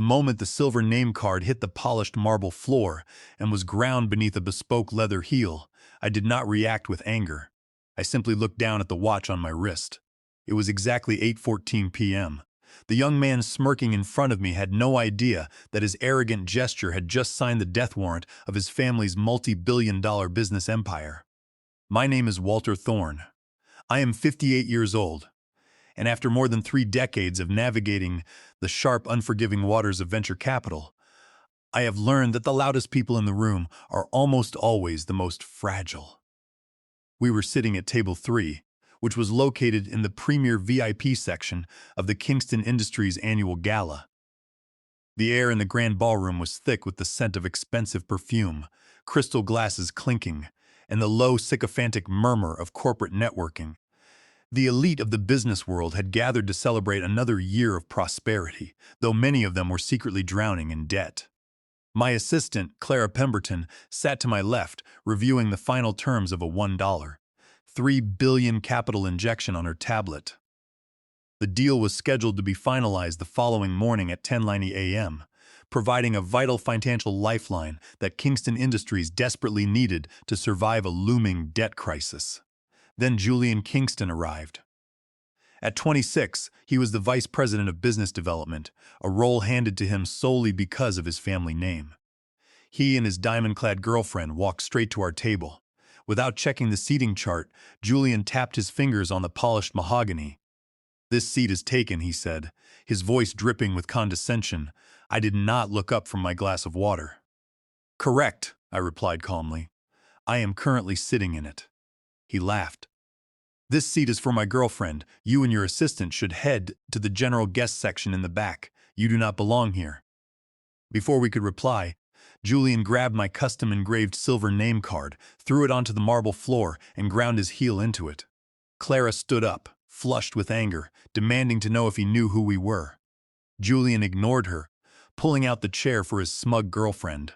The moment the silver name card hit the polished marble floor and was ground beneath a bespoke leather heel, I did not react with anger. I simply looked down at the watch on my wrist. It was exactly 8:14 p.m. The young man smirking in front of me had no idea that his arrogant gesture had just signed the death warrant of his family's multi-billion-dollar business empire. My name is Walter Thorne. I am 58 years old, and after more than 3 decades of navigating the sharp, unforgiving waters of venture capital, I have learned that the loudest people in the room are almost always the most fragile. We were sitting at table 3, which was located in the premier VIP section of the Kingston Industries annual gala. The air in the grand ballroom was thick with the scent of expensive perfume, crystal glasses clinking, and the low, sycophantic murmur of corporate networking. The elite of the business world had gathered to celebrate another year of prosperity, though many of them were secretly drowning in debt. My assistant, Clara Pemberton, sat to my left, reviewing the final terms of a $1.3 billion capital injection on her tablet. The deal was scheduled to be finalized the following morning at 10:90 a.m., providing a vital financial lifeline that Kingston Industries desperately needed to survive a looming debt crisis. Then Julian Kingston arrived. At 26, he was the Vice President of Business Development, a role handed to him solely because of his family name. He and his diamond-clad girlfriend walked straight to our table. Without checking the seating chart, Julian tapped his fingers on the polished mahogany. "This seat is taken," he said, his voice dripping with condescension. I did not look up from my glass of water. "Correct," I replied calmly. "I am currently sitting in it." He laughed. "This seat is for my girlfriend. You and your assistant should head to the general guest section in the back. You do not belong here." Before we could reply, Julian grabbed my custom-engraved silver name card, threw it onto the marble floor, and ground his heel into it. Clara stood up, flushed with anger, demanding to know if he knew who we were. Julian ignored her, pulling out the chair for his smug girlfriend.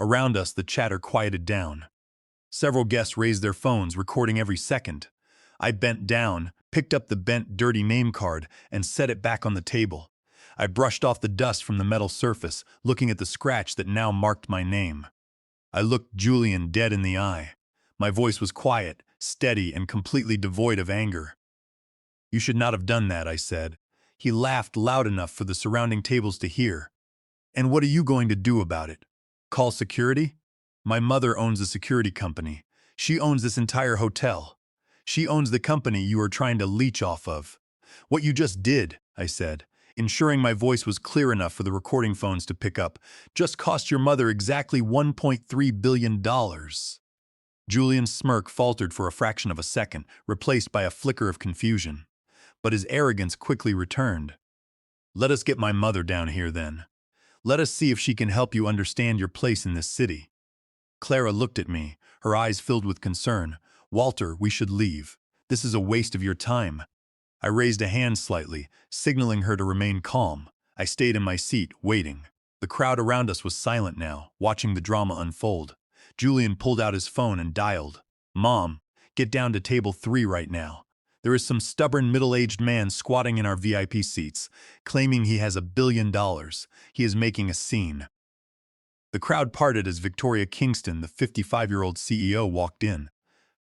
Around us, the chatter quieted down. Several guests raised their phones, recording every second. I bent down, picked up the bent, dirty name card, and set it back on the table. I brushed off the dust from the metal surface, looking at the scratch that now marked my name. I looked Julian dead in the eye. My voice was quiet, steady, and completely devoid of anger. "You should not have done that," I said. He laughed loud enough for the surrounding tables to hear. "And what are you going to do about it? Call security?" "My mother owns a security company. She owns this entire hotel. She owns the company you are trying to leech off of." "What you just did," I said, ensuring my voice was clear enough for the recording phones to pick up, "just cost your mother exactly $1.3 billion. Julian's smirk faltered for a fraction of a second, replaced by a flicker of confusion. But his arrogance quickly returned. "Let us get my mother down here, then. Let us see if she can help you understand your place in this city." Clara looked at me, her eyes filled with concern. "Walter, we should leave. This is a waste of your time." I raised a hand slightly, signaling her to remain calm. I stayed in my seat, waiting. The crowd around us was silent now, watching the drama unfold. Julian pulled out his phone and dialed. "Mom, get down to table 3 right now. There is some stubborn middle-aged man squatting in our VIP seats, claiming he has $1 billion. He is making a scene." The crowd parted as Victoria Kingston, the 55-year-old CEO, walked in.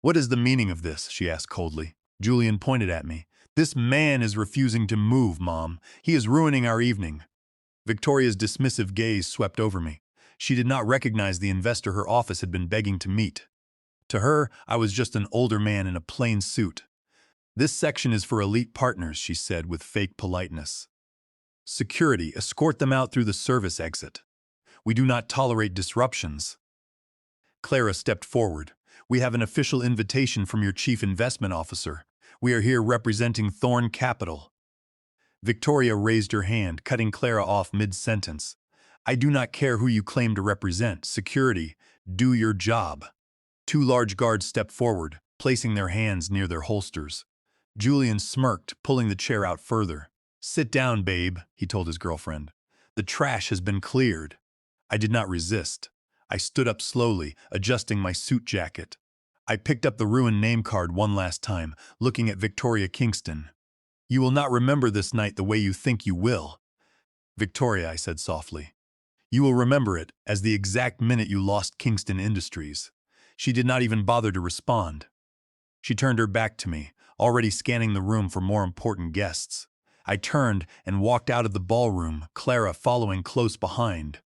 "What is the meaning of this?" she asked coldly. Julian pointed at me. "This man is refusing to move, Mom. He is ruining our evening." Victoria's dismissive gaze swept over me. She did not recognize the investor her office had been begging to meet. To her, I was just an older man in a plain suit. "This section is for elite partners," she said with fake politeness. "Security, escort them out through the service exit. We do not tolerate disruptions." Clara stepped forward. "We have an official invitation from your chief investment officer. We are here representing Thorne Capital." Victoria raised her hand, cutting Clara off mid-sentence. "I do not care who you claim to represent. Security, do your job." 2 large guards stepped forward, placing their hands near their holsters. Julian smirked, pulling the chair out further. "Sit down, babe," he told his girlfriend. "The trash has been cleared." I did not resist. I stood up slowly, adjusting my suit jacket. I picked up the ruined name card one last time, looking at Victoria Kingston. "You will not remember this night the way you think you will." Victoria, I said softly. You will remember it as the exact minute you lost Kingston Industries. She did not even bother to respond. She turned her back to me, already scanning the room for more important guests. I turned and walked out of the ballroom, Clara following close behind.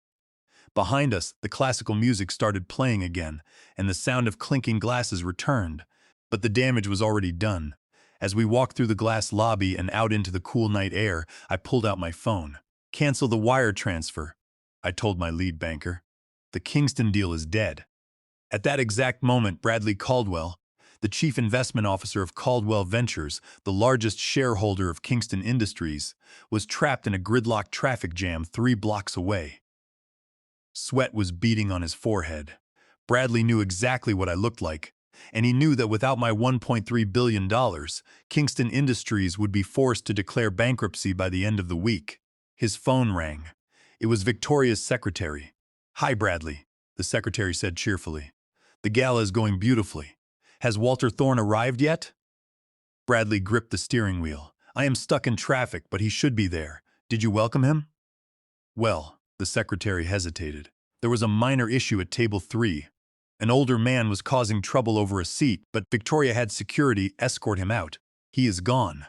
Behind us, the classical music started playing again, and the sound of clinking glasses returned. But the damage was already done. As we walked through the glass lobby and out into the cool night air, I pulled out my phone. Cancel the wire transfer, I told my lead banker. The Kingston deal is dead. At that exact moment, Bradley Caldwell, the chief investment officer of Caldwell Ventures, the largest shareholder of Kingston Industries, was trapped in a gridlock traffic jam 3 blocks away. Sweat was beading on his forehead. Bradley knew exactly what I looked like, and he knew that without my $1.3 billion, Kingston Industries would be forced to declare bankruptcy by the end of the week. His phone rang. It was Victoria's secretary. "Hi, Bradley," the secretary said cheerfully. "The gala is going beautifully. Has Walter Thorne arrived yet?" Bradley gripped the steering wheel. "I am stuck in traffic, but he should be there. Did you welcome him?" "Well," the secretary hesitated. "There was a minor issue at table 3. An older man was causing trouble over a seat, but Victoria had security escort him out. He is gone."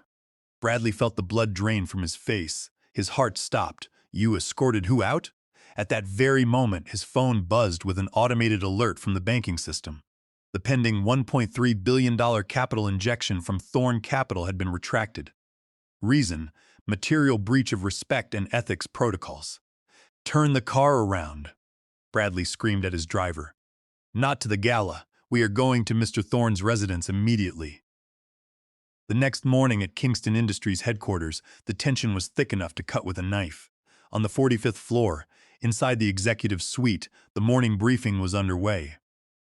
Bradley felt the blood drain from his face. His heart stopped. "You escorted who out?" At that very moment, his phone buzzed with an automated alert from the banking system. The pending $1.3 billion capital injection from Thorne Capital had been retracted. Reason: material breach of respect and ethics protocols. "Turn the car around," Bradley screamed at his driver. "Not to the gala. We are going to Mr. Thorne's residence immediately." The next morning at Kingston Industries headquarters, the tension was thick enough to cut with a knife. On the 45th floor, inside the executive suite, the morning briefing was underway.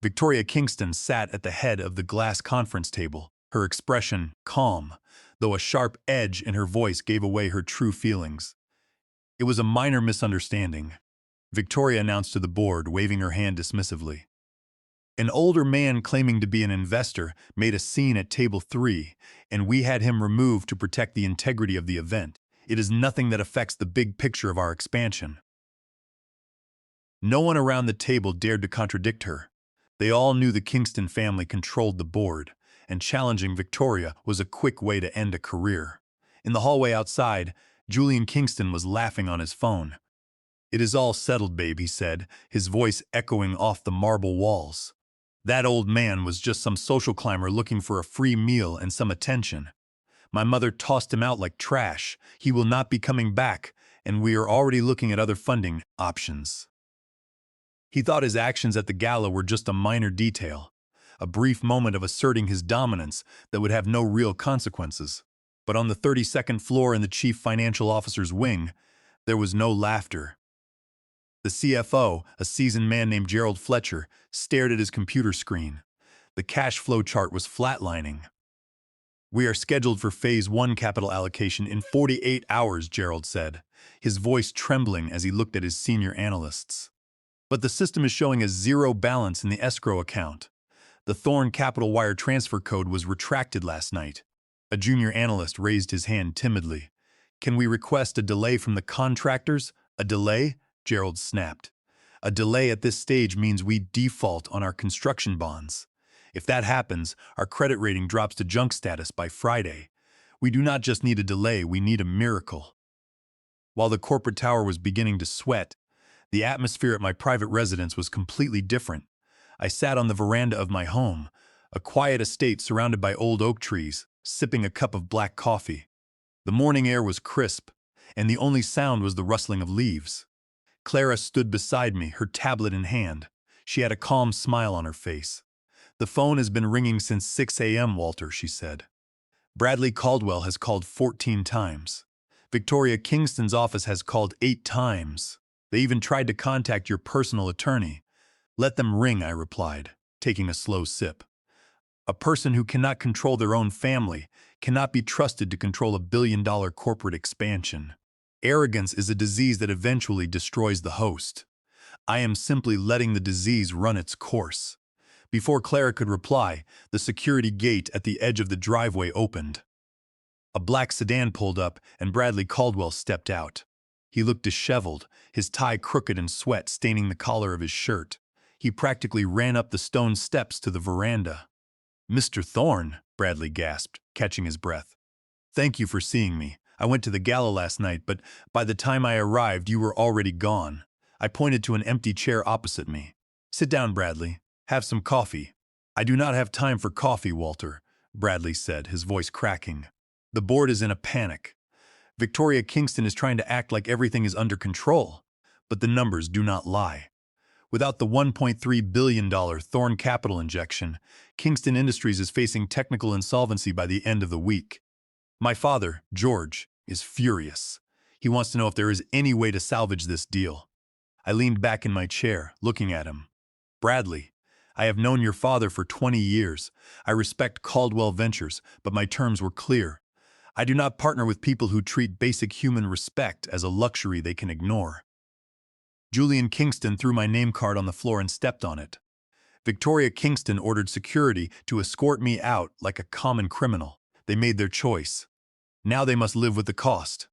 Victoria Kingston sat at the head of the glass conference table, her expression calm, though a sharp edge in her voice gave away her true feelings. "It was a minor misunderstanding," Victoria announced to the board, waving her hand dismissively. "An older man claiming to be an investor made a scene at table 3, and we had him removed to protect the integrity of the event. It is nothing that affects the big picture of our expansion." No one around the table dared to contradict her. They all knew the Kingston family controlled the board, and challenging Victoria was a quick way to end a career. In the hallway outside, Julian Kingston was laughing on his phone. "It is all settled, babe," he said, his voice echoing off the marble walls. "That old man was just some social climber looking for a free meal and some attention. My mother tossed him out like trash. He will not be coming back, and we are already looking at other funding options." He thought his actions at the gala were just a minor detail, a brief moment of asserting his dominance that would have no real consequences. But on the 32nd floor in the chief financial officer's wing, there was no laughter. The CFO, a seasoned man named Gerald Fletcher, stared at his computer screen. The cash flow chart was flatlining. "We are scheduled for Phase 1 capital allocation in 48 hours, Gerald said, his voice trembling as he looked at his senior analysts. "But the system is showing a zero balance in the escrow account. The Thorne Capital wire transfer code was retracted last night." A junior analyst raised his hand timidly. "Can we request a delay from the contractors?" "A delay?" Gerald snapped. "A delay at this stage means we default on our construction bonds. If that happens, our credit rating drops to junk status by Friday. We do not just need a delay, we need a miracle." While the corporate tower was beginning to sweat, the atmosphere at my private residence was completely different. I sat on the veranda of my home, a quiet estate surrounded by old oak trees, sipping a cup of black coffee. The morning air was crisp, and the only sound was the rustling of leaves. Clara stood beside me, her tablet in hand. She had a calm smile on her face. "The phone has been ringing since 6 a.m., Walter," she said. "Bradley Caldwell has called 14 times. Victoria Kingston's office has called 8 times. They even tried to contact your personal attorney." "Let them ring," I replied, taking a slow sip. A person who cannot control their own family cannot be trusted to control a billion-dollar corporate expansion. Arrogance is a disease that eventually destroys the host. I am simply letting the disease run its course. Before Clara could reply, the security gate at the edge of the driveway opened. A black sedan pulled up, and Bradley Caldwell stepped out. He looked disheveled, his tie crooked and sweat staining the collar of his shirt. He practically ran up the stone steps to the veranda. "Mr. Thorne," Bradley gasped, catching his breath. "Thank you for seeing me. I went to the gala last night, but by the time I arrived, you were already gone." I pointed to an empty chair opposite me. "Sit down, Bradley. Have some coffee." "I do not have time for coffee, Walter," Bradley said, his voice cracking. "The board is in a panic. Victoria Kingston is trying to act like everything is under control, but the numbers do not lie. Without the $1.3 billion Thorne capital injection, Kingston Industries is facing technical insolvency by the end of the week. My father, George, is furious. He wants to know if there is any way to salvage this deal." I leaned back in my chair, looking at him. "Bradley, I have known your father for 20 years. I respect Caldwell Ventures, but my terms were clear. I do not partner with people who treat basic human respect as a luxury they can ignore." Julian Kingston threw my name card on the floor and stepped on it. Victoria Kingston ordered security to escort me out like a common criminal. They made their choice. Now they must live with the cost.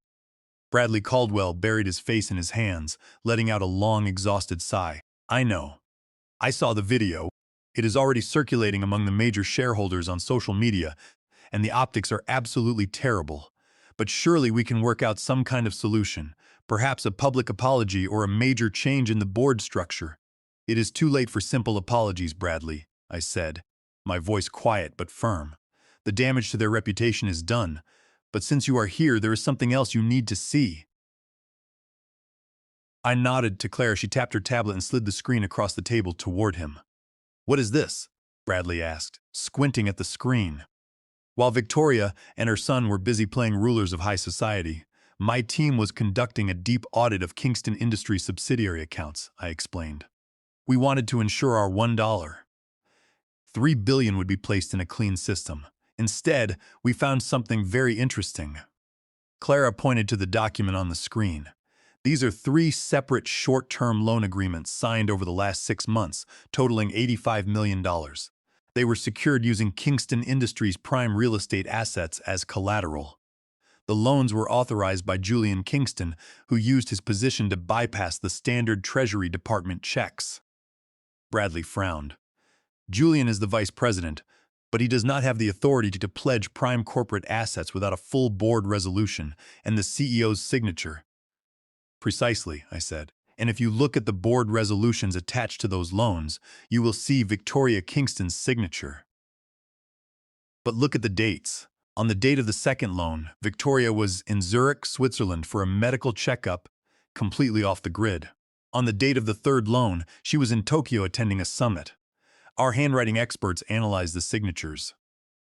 Bradley Caldwell buried his face in his hands, letting out a long, exhausted sigh. "I know. I saw the video. It is already circulating among the major shareholders on social media, and the optics are absolutely terrible. But surely we can work out some kind of solution, perhaps a public apology or a major change in the board structure." "It is too late for simple apologies, Bradley," I said, my voice quiet but firm. "The damage to their reputation is done, but since you are here, there is something else you need to see." I nodded to Clara. She tapped her tablet and slid the screen across the table toward him. "What is this?" Bradley asked, squinting at the screen. While Victoria and her son were busy playing rulers of high society, my team was conducting a deep audit of Kingston Industries subsidiary accounts, I explained. We wanted to ensure our $1.3 billion would be placed in a clean system. Instead, we found something very interesting. Clara pointed to the document on the screen. These are 3 separate short-term loan agreements signed over the last 6 months, totaling $85 million. They were secured using Kingston Industries' prime real estate assets as collateral. The loans were authorized by Julian Kingston, who used his position to bypass the standard Treasury Department checks. Bradley frowned. "Julian is the vice president, but he does not have the authority to pledge prime corporate assets without a full board resolution and the CEO's signature." "Precisely," I said. "And if you look at the board resolutions attached to those loans, you will see Victoria Kingston's signature. But look at the dates. On the date of the second loan, Victoria was in Zurich, Switzerland for a medical checkup, completely off the grid. On the date of the third loan, she was in Tokyo attending a summit. Our handwriting experts analyzed the signatures.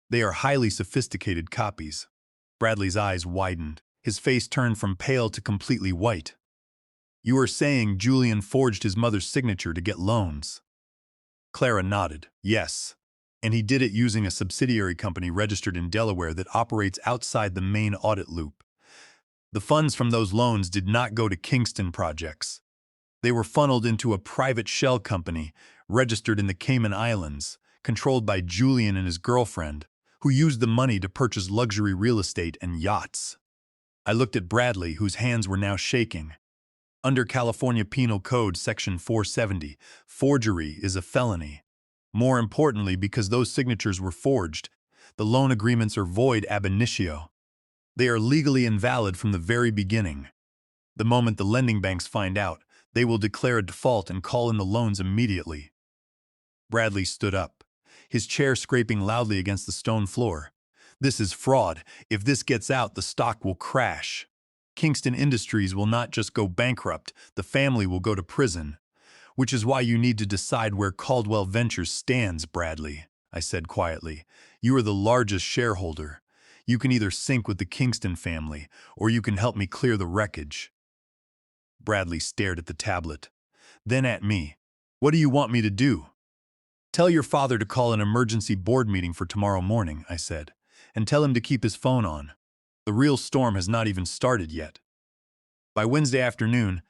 They are highly sophisticated copies." Bradley's eyes widened. His face turned from pale to completely white. "You are saying Julian forged his mother's signature to get loans?" Clara nodded. "Yes. And he did it using a subsidiary company registered in Delaware that operates outside the main audit loop. The funds from those loans did not go to Kingston projects. They were funneled into a private shell company registered in the Cayman Islands, controlled by Julian and his girlfriend, who used the money to purchase luxury real estate and yachts." I looked at Bradley, whose hands were now shaking. "Under California Penal Code Section 470, forgery is a felony. More importantly, because those signatures were forged, the loan agreements are void ab initio. They are legally invalid from the very beginning. The moment the lending banks find out, they will declare a default and call in the loans immediately." Bradley stood up, his chair scraping loudly against the stone floor. "This is fraud. If this gets out, the stock will crash. Kingston Industries will not just go bankrupt, the family will go to prison. Which is why you need to decide where Caldwell Ventures stands, Bradley," I said quietly. "You are the largest shareholder. You can either sink with the Kingston family, or you can help me clear the wreckage." Bradley stared at the tablet, then at me. "What do you want me to do?" "Tell your father to call an emergency board meeting for tomorrow morning," I said, "and tell him to keep his phone on. The real storm has not even started yet." By Wednesday afternoon,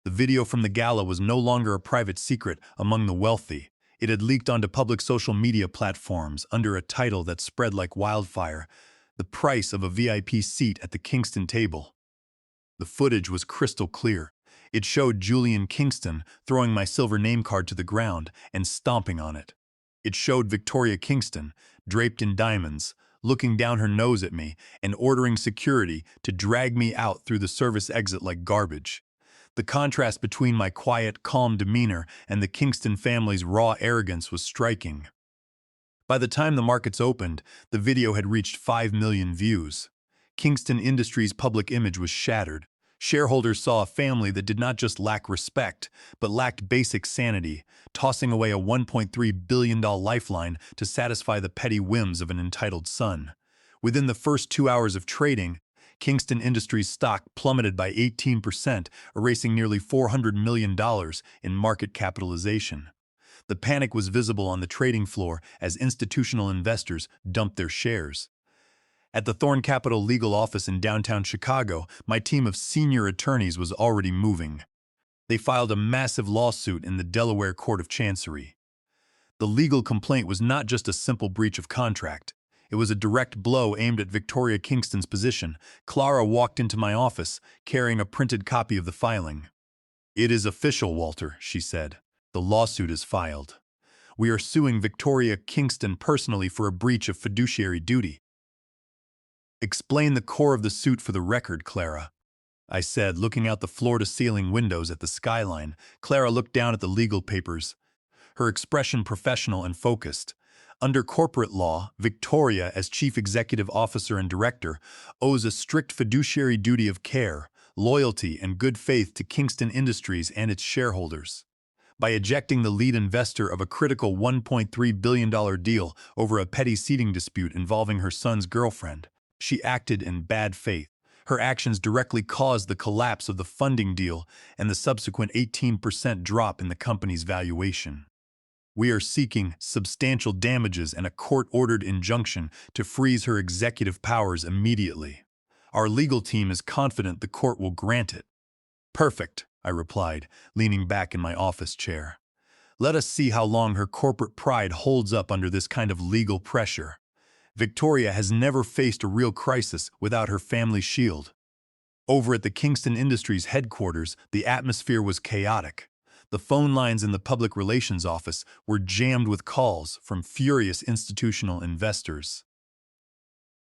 the video from the gala was no longer a private secret among the wealthy. It had leaked onto public social media platforms under a title that spread like wildfire: "The price of a VIP seat at the Kingston table." The footage was crystal clear. It showed Julian Kingston throwing my silver name card to the ground and stomping on it. It showed Victoria Kingston, draped in diamonds, looking down her nose at me and ordering security to drag me out through the service exit like garbage. The contrast between my quiet, calm demeanor and the Kingston family's raw arrogance was striking. By the time the markets opened, the video had reached 5 million views. Kingston Industries' public image was shattered. Shareholders saw a family that did not just lack respect, but lacked basic sanity, tossing away a $1.3 billion lifeline to satisfy the petty whims of an entitled son. Within the first 2 hours of trading, Kingston Industries' stock plummeted by 18%, erasing nearly $400 million in market capitalization. The panic was visible on the trading floor as institutional investors dumped their shares. At the Thorne Capital legal office in downtown Chicago, my team of senior attorneys was already moving. They filed a massive lawsuit in the Delaware Court of Chancery. The legal complaint was not just a simple breach of contract. It was a direct blow aimed at Victoria Kingston's position. Clara walked into my office, carrying a printed copy of the filing. "It is official, Walter," she said. "The lawsuit is filed. We are suing Victoria Kingston personally for a breach of fiduciary duty." "Explain the core of the suit for the record, Clara," I said, looking out the floor-to-ceiling windows at the skyline. Clara looked down at the legal papers, her expression professional and focused. Under corporate law, Victoria, as chief executive officer and director, owes a strict fiduciary duty of care, loyalty, and good faith to Kingston Industries and its shareholders. By ejecting the lead investor of a critical $1.3 billion deal over a petty seating dispute involving her son's girlfriend, she acted in bad faith. Her actions directly caused the collapse of the funding deal and the subsequent 18% drop in the company's valuation. We are seeking substantial damages and a court-ordered injunction to freeze her executive powers immediately. Our legal team is confident the court will grant it. "Perfect," I replied, leaning back in my office chair. "Let us see how long her corporate pride holds up under this kind of legal pressure. Victoria has never faced a real crisis without her family's shield." Over at the Kingston Industries headquarters, the atmosphere was chaotic. The phone lines in the public relations office were jammed with calls from furious institutional investors.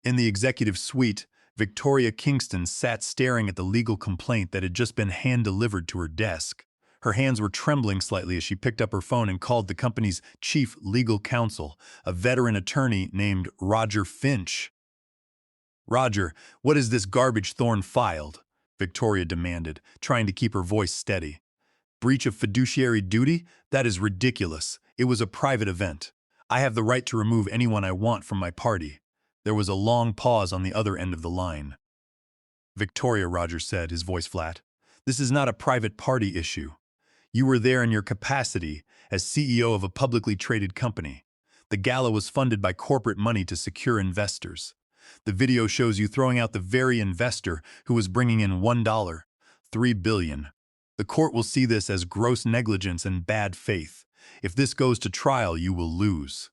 In the executive suite, Victoria Kingston sat staring at the legal complaint that had just been hand-delivered to her desk. Her hands were trembling slightly as she picked up her phone and called the company's chief legal counsel, a veteran attorney named Roger Finch. "Roger, what is this garbage Thorne filed?" Victoria demanded, trying to keep her voice steady. "Breach of fiduciary duty? That is ridiculous. It was a private event. I have the right to remove anyone I want from my party." There was a long pause on the other end of the line. "Victoria," Roger said, his voice flat, "this is not a private party issue. You were there in your capacity as CEO of a publicly traded company. The gala was funded by corporate money to secure investors. The video shows you throwing out the very investor who was bringing in $1, $3 billion. The court will see this as gross negligence and bad faith. If this goes to trial, you will lose.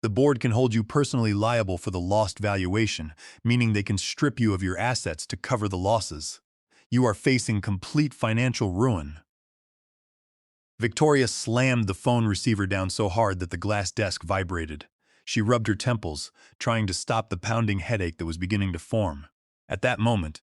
The board can hold you personally liable for the lost valuation, meaning they can strip you of your assets to cover the losses. You are facing complete financial ruin." Victoria slammed the phone receiver down so hard that the glass desk vibrated. She rubbed her temples, trying to stop the pounding headache that was beginning to form. At that moment,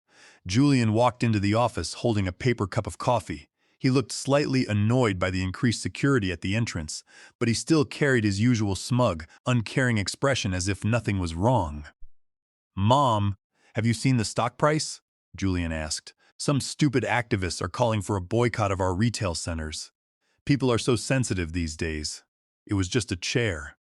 Julian walked into the office holding a paper cup of coffee. He looked slightly annoyed by the increased security at the entrance, but he still carried his usual smug, uncaring expression as if nothing was wrong. "Mom, have you seen the stock price?" Julian asked. "Some stupid activists are calling for a boycott of our retail centers. People are so sensitive these days." It was just a chair.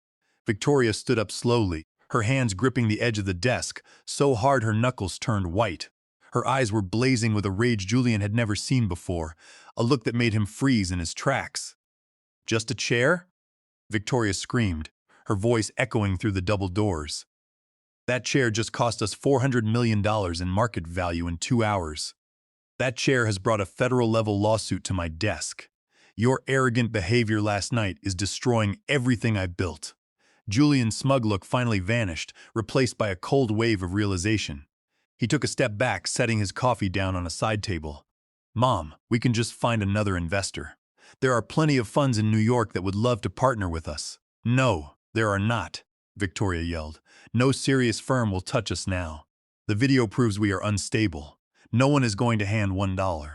Victoria stood up slowly, her hands gripping the edge of the desk, so hard her knuckles turned white. Her eyes were blazing with a rage Julian had never seen before, a look that made him freeze in his tracks. "Just a chair?" Victoria screamed, her voice echoing through the double doors. "That chair just cost us $400 million in market value in 2 hours. That chair has brought a federal-level lawsuit to my desk. Your arrogant behavior last night is destroying everything I built." Julian's smug look finally vanished, replaced by a cold wave of realization. He took a step back, setting his coffee down on a side table. Mom, we can just find another investor. There are plenty of funds in New York that would love to partner with us. No, there are not, Victoria yelled. No serious firm will touch us now. The video proves we are unstable. No one is going to hand $1.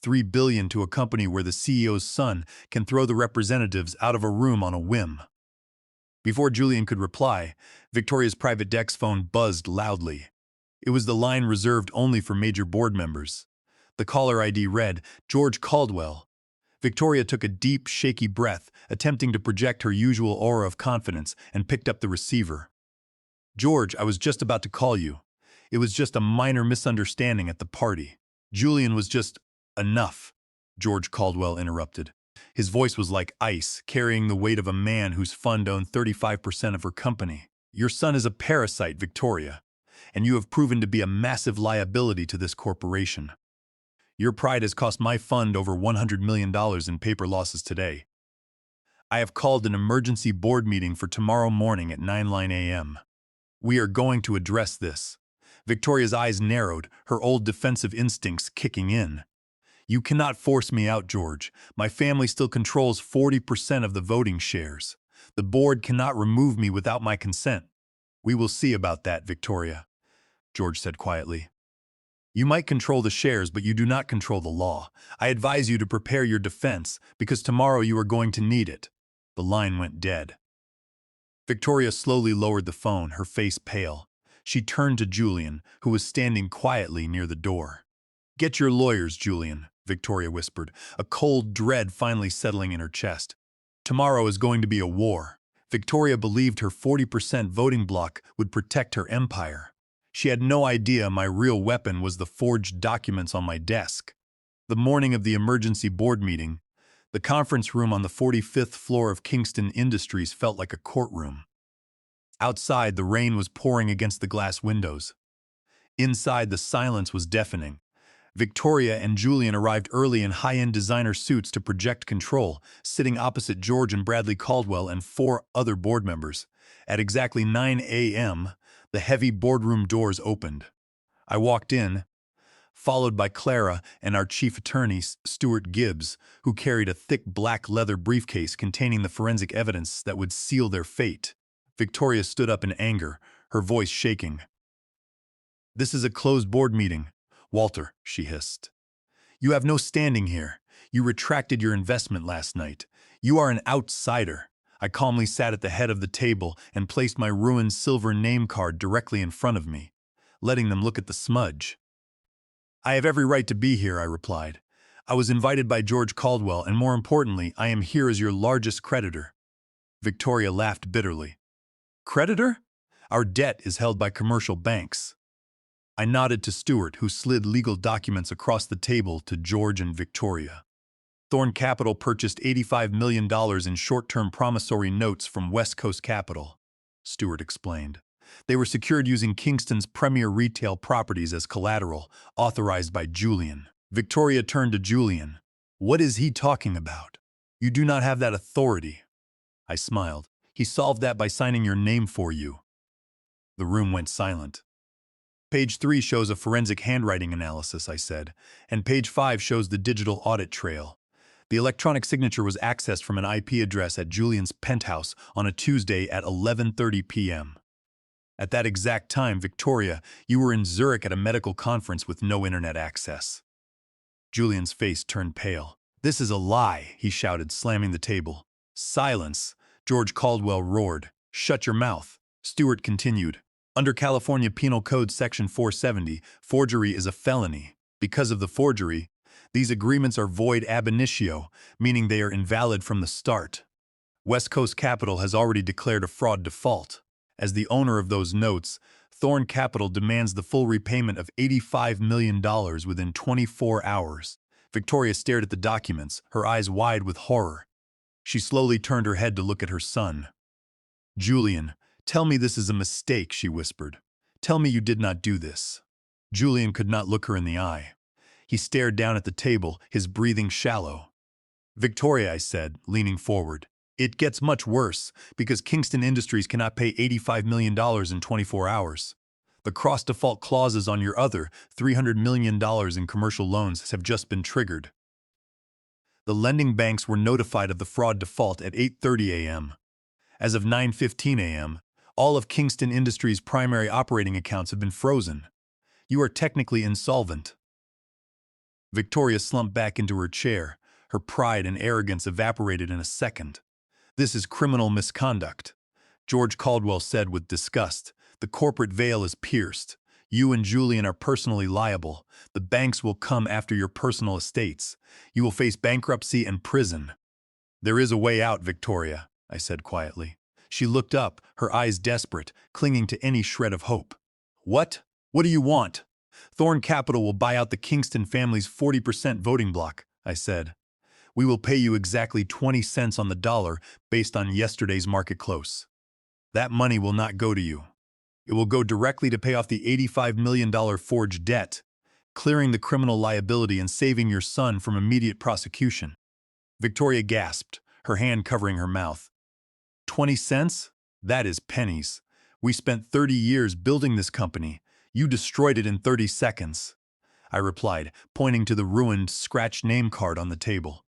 $3 billion to a company where the CEO's son can throw the representatives out of a room on a whim. Before Julian could reply, Victoria's private desk phone buzzed loudly. It was the line reserved only for major board members. The caller ID read, George Caldwell. Victoria took a deep, shaky breath, attempting to project her usual aura of confidence, and picked up the receiver. George, I was just about to call you. It was just a minor misunderstanding at the party. Julian was just... Enough, George Caldwell interrupted. His voice was like ice, carrying the weight of a man whose fund owned 35% of her company. Your son is a parasite, Victoria, and you have proven to be a massive liability to this corporation. Your pride has cost my fund over $100 million in paper losses today. I have called an emergency board meeting for tomorrow morning at 9 a.m. We are going to address this. Victoria's eyes narrowed, her old defensive instincts kicking in. You cannot force me out, George. My family still controls 40% of the voting shares. The board cannot remove me without my consent. We will see about that, Victoria, George said quietly. You might control the shares, but you do not control the law. I advise you to prepare your defense, because tomorrow you are going to need it. The line went dead. Victoria slowly lowered the phone, her face pale. She turned to Julian, who was standing quietly near the door. Get your lawyers, Julian, Victoria whispered, a cold dread finally settling in her chest. Tomorrow is going to be a war. Victoria believed her 40% voting bloc would protect her empire. She had no idea my real weapon was the forged documents on my desk. The morning of the emergency board meeting, the conference room on the 45th floor of Kingston Industries felt like a courtroom. Outside, the rain was pouring against the glass windows. Inside, the silence was deafening. Victoria and Julian arrived early in high-end designer suits to project control, sitting opposite George and Bradley Caldwell and 4 other board members. At exactly 9 a.m., the heavy boardroom doors opened. I walked in, followed by Clara and our chief attorney, Stuart Gibbs, who carried a thick black leather briefcase containing the forensic evidence that would seal their fate. Victoria stood up in anger, her voice shaking. This is a closed board meeting, Walter, she hissed. You have no standing here. You retracted your investment last night. You are an outsider. I calmly sat at the head of the table and placed my ruined silver name card directly in front of me, letting them look at the smudge. I have every right to be here, I replied. I was invited by George Caldwell, and more importantly, I am here as your largest creditor. Victoria laughed bitterly. Creditor? Our debt is held by commercial banks. I nodded to Stuart, who slid legal documents across the table to George and Victoria. Thorn Capital purchased $85 million in short-term promissory notes from West Coast Capital, Stuart explained. They were secured using Kingston's premier retail properties as collateral, authorized by Julian. Victoria turned to Julian. What is he talking about? You do not have that authority. I smiled. He solved that by signing your name for you. The room went silent. Page 3 shows a forensic handwriting analysis, I said, and page 5 shows the digital audit trail. The electronic signature was accessed from an IP address at Julian's penthouse on a Tuesday at 11:30 p.m. At that exact time, Victoria, you were in Zurich at a medical conference with no internet access. Julian's face turned pale. This is a lie, he shouted, slamming the table. Silence, George Caldwell roared. Shut your mouth, Stuart continued. Under California Penal Code Section 470, forgery is a felony. Because of the forgery, these agreements are void ab initio, meaning they are invalid from the start. West Coast Capital has already declared a fraud default. As the owner of those notes, Thorn Capital demands the full repayment of $85 million within 24 hours. Victoria stared at the documents, her eyes wide with horror. She slowly turned her head to look at her son. Julian, tell me this is a mistake, she whispered. Tell me you did not do this. Julian could not look her in the eye. He stared down at the table, his breathing shallow. Victoria, I said, leaning forward. It gets much worse, because Kingston Industries cannot pay $85 million in 24 hours. The cross-default clauses on your other $300 million in commercial loans have just been triggered. The lending banks were notified of the fraud default at 8:30 a.m. As of 9:15 a.m., all of Kingston Industries' primary operating accounts have been frozen. You are technically insolvent. Victoria slumped back into her chair. Her pride and arrogance evaporated in a second. This is criminal misconduct, George Caldwell said with disgust. The corporate veil is pierced. You and Julian are personally liable. The banks will come after your personal estates. You will face bankruptcy and prison. There is a way out, Victoria, I said quietly. She looked up, her eyes desperate, clinging to any shred of hope. What? What do you want? Thorn Capital will buy out the Kingston family's 40% voting block, I said. We will pay you exactly 20 cents on the dollar based on yesterday's market close. That money will not go to you. It will go directly to pay off the $85 million forged debt, clearing the criminal liability and saving your son from immediate prosecution. Victoria gasped, her hand covering her mouth. 20 cents? That is pennies. We spent 30 years building this company. You destroyed it in 30 seconds, I replied, pointing to the ruined, scratched name card on the table.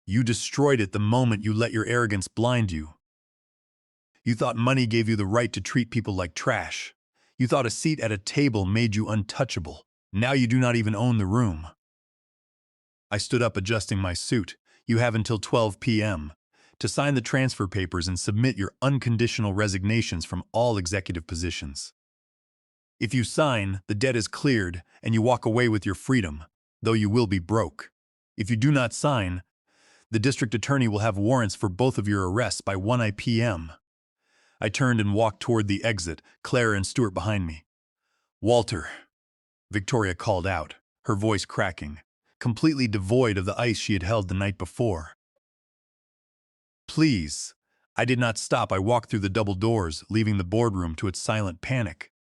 You destroyed it the moment you let your arrogance blind you. You thought money gave you the right to treat people like trash. You thought a seat at a table made you untouchable. Now you do not even own the room. I stood up, adjusting my suit. You have until 12 p.m. to sign the transfer papers and submit your unconditional resignations from all executive positions. If you sign, the debt is cleared and you walk away with your freedom, though you will be broke. If you do not sign, the district attorney will have warrants for both of your arrests by 1 p.m. I turned and walked toward the exit, Clara and Stuart behind me. Walter, Victoria called out, her voice cracking, completely devoid of the ice she had held the night before. Please. I did not stop. I walked through the double doors, leaving the boardroom to its silent panic.